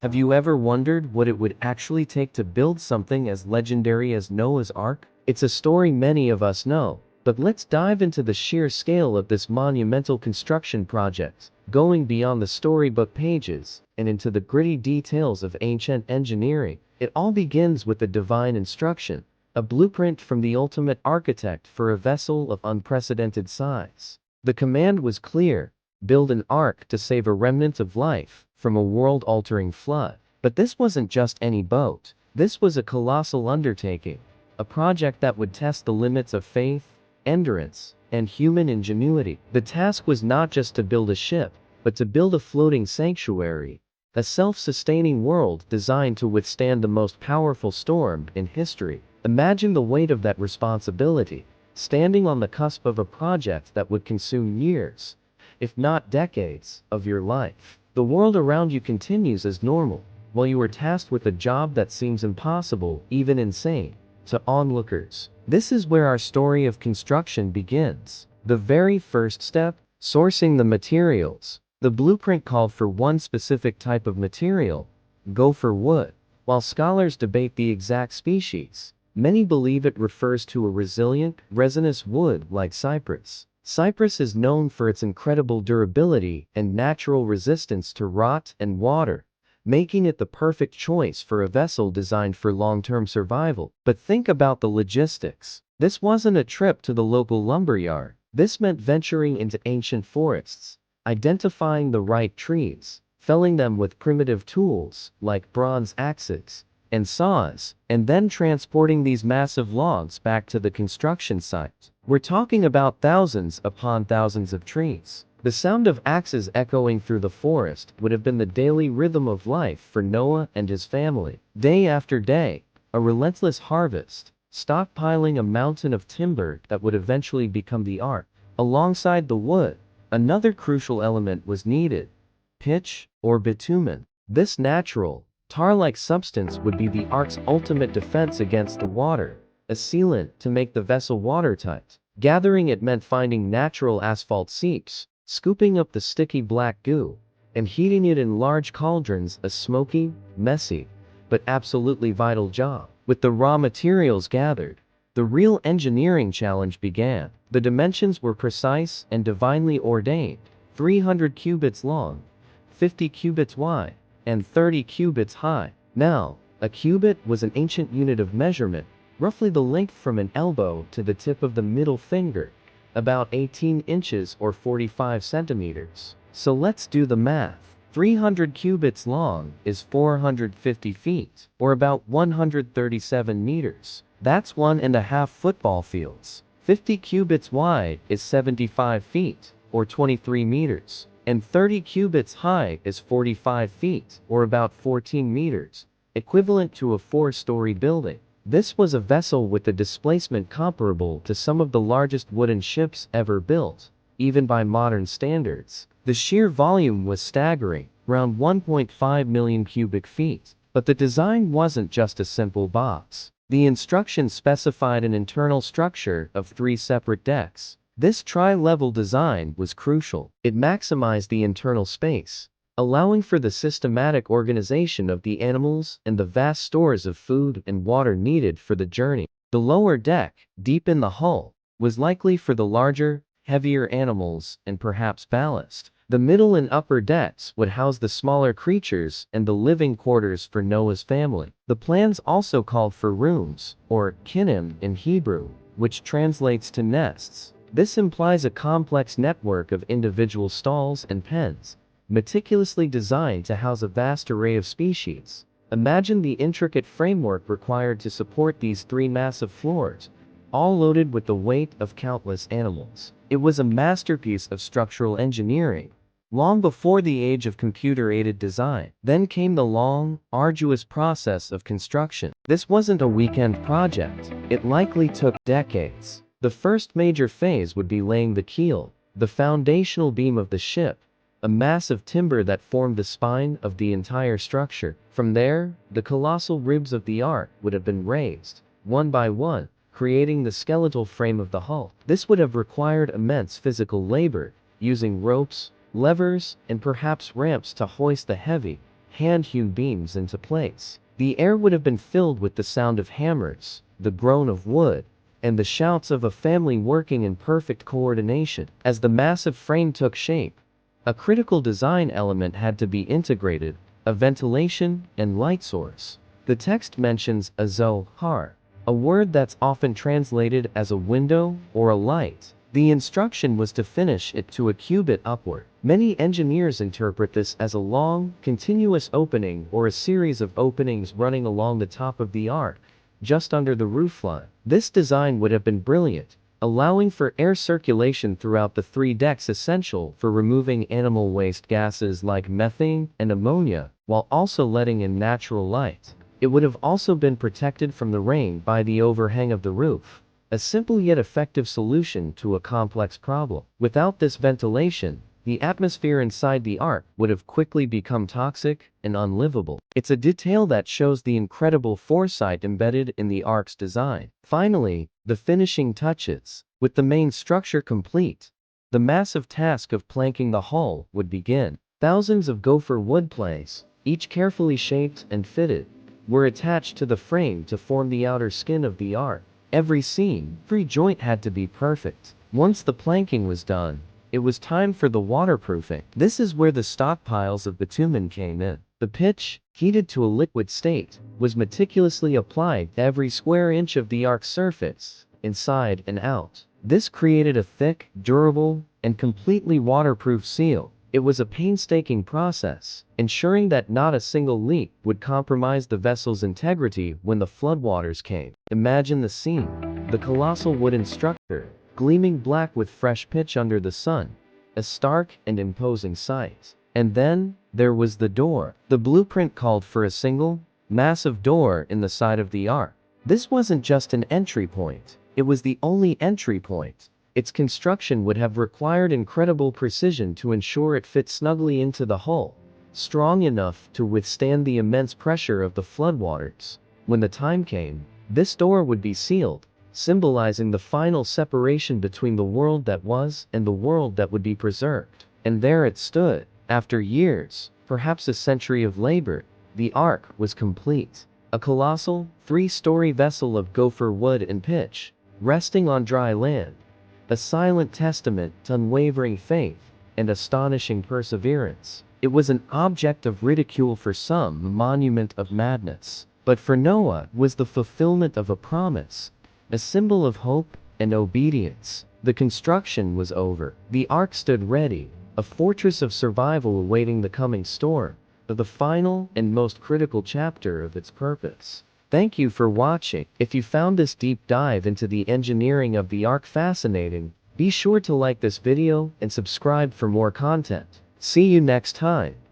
Have you ever wondered what it would actually take to build something as legendary as Noah's Ark? It's a story many of us know, but let's dive into the sheer scale of this monumental construction project, going beyond the storybook pages and into the gritty details of ancient engineering. It all begins with the divine instruction, a blueprint from the ultimate architect for a vessel of unprecedented size. The command was clear: build an ark to save a remnant of life from a world-altering flood. But this wasn't just any boat. This was a colossal undertaking, a project that would test the limits of faith, endurance, and human ingenuity. The task was not just to build a ship, but to build a floating sanctuary, a self-sustaining world designed to withstand the most powerful storm in history. Imagine the weight of that responsibility, standing on the cusp of a project that would consume years, if not decades, of your life. The world around you continues as normal, while you are tasked with a job that seems impossible, even insane, to onlookers. This is where our story of construction begins. The very first step: sourcing the materials. The blueprint called for one specific type of material: gopher wood. While scholars debate the exact species, many believe it refers to a resilient, resinous wood like cypress. Cypress is known for its incredible durability and natural resistance to rot and water, making it the perfect choice for a vessel designed for long-term survival. But think about the logistics. This wasn't a trip to the local lumberyard. This meant venturing into ancient forests, identifying the right trees, felling them with primitive tools like bronze axes and saws, and then transporting these massive logs back to the construction site. We're talking about thousands upon thousands of trees. The sound of axes echoing through the forest would have been the daily rhythm of life for Noah and his family. Day after day, a relentless harvest, stockpiling a mountain of timber that would eventually become the ark. Alongside the wood, another crucial element was needed: pitch, or bitumen. This natural, tar-like substance would be the ark's ultimate defense against the water, a sealant to make the vessel watertight. Gathering it meant finding natural asphalt seeps, scooping up the sticky black goo, and heating it in large cauldrons, a smoky, messy, but absolutely vital job. With the raw materials gathered, the real engineering challenge began. The dimensions were precise and divinely ordained: 300 cubits long, 50 cubits wide, and 30 cubits high. Now, a cubit was an ancient unit of measurement, roughly the length from an elbow to the tip of the middle finger, about 18 inches or 45 centimeters. So let's do the math. 300 cubits long is 450 feet, or about 137 meters. That's 1.5 football fields. 50 cubits wide is 75 feet, or 23 meters. And 30 cubits high is 45 feet, or about 14 meters, equivalent to a 4-story building. This was a vessel with a displacement comparable to some of the largest wooden ships ever built, even by modern standards. The sheer volume was staggering, around 1.5 million cubic feet. But the design wasn't just a simple box. The instructions specified an internal structure of 3 separate decks. This tri-level design was crucial. It maximized the internal space, allowing for the systematic organization of the animals and the vast stores of food and water needed for the journey. The lower deck, deep in the hull, was likely for the larger, heavier animals and perhaps ballast. The middle and upper decks would house the smaller creatures and the living quarters for Noah's family. The plans also called for rooms, or kinim in Hebrew, which translates to nests. This implies a complex network of individual stalls and pens, meticulously designed to house a vast array of species. Imagine the intricate framework required to support these 3 massive floors, all loaded with the weight of countless animals. It was a masterpiece of structural engineering, long before the age of computer-aided design. Then came the long, arduous process of construction. This wasn't a weekend project. It likely took decades. The first major phase would be laying the keel, the foundational beam of the ship, a massive timber that formed the spine of the entire structure. From there, the colossal ribs of the ark would have been raised, one by one, creating the skeletal frame of the hull. This would have required immense physical labor, using ropes, levers, and perhaps ramps to hoist the heavy, hand-hewn beams into place. The air would have been filled with the sound of hammers, the groan of wood, and the shouts of a family working in perfect coordination. As the massive frame took shape, a critical design element had to be integrated: a ventilation and light source. The text mentions a zohar, a word that's often translated as a window or a light. The instruction was to finish it to a cubit upward. Many engineers interpret this as a long, continuous opening or a series of openings running along the top of the ark, just under the roofline. This design would have been brilliant, allowing for air circulation throughout the 3 decks, essential for removing animal waste gases like methane and ammonia, while also letting in natural light. It would have also been protected from the rain by the overhang of the roof. A simple yet effective solution to a complex problem. Without this ventilation, the atmosphere inside the ark would have quickly become toxic and unlivable. It's a detail that shows the incredible foresight embedded in the ark's design. Finally, the finishing touches. With the main structure complete, the massive task of planking the hull would begin. Thousands of gopher wood planks, each carefully shaped and fitted, were attached to the frame to form the outer skin of the ark. Every seam, every joint had to be perfect. Once the planking was done, it was time for the waterproofing. This is where the stockpiles of bitumen came in. The pitch, heated to a liquid state, was meticulously applied to every square inch of the ark's surface, inside and out. This created a thick, durable, and completely waterproof seal. It was a painstaking process, ensuring that not a single leak would compromise the vessel's integrity when the floodwaters came. Imagine the scene: the colossal wooden structure, gleaming black with fresh pitch under the sun, a stark and imposing sight. And then, there was the door. The blueprint called for a single, massive door in the side of the ark. This wasn't just an entry point, it was the only entry point. Its construction would have required incredible precision to ensure it fit snugly into the hull, strong enough to withstand the immense pressure of the floodwaters. When the time came, this door would be sealed, symbolizing the final separation between the world that was and the world that would be preserved. And there it stood. After years, perhaps a century of labor, the ark was complete. A colossal, 3-story vessel of gopher wood and pitch, resting on dry land. A silent testament to unwavering faith and astonishing perseverance. It was an object of ridicule for some, a monument of madness. But for Noah, it was the fulfillment of a promise, a symbol of hope and obedience. The construction was over. The ark stood ready, a fortress of survival awaiting the coming storm, the final and most critical chapter of its purpose. Thank you for watching. If you found this deep dive into the engineering of the ark fascinating, be sure to like this video and subscribe for more content. See you next time.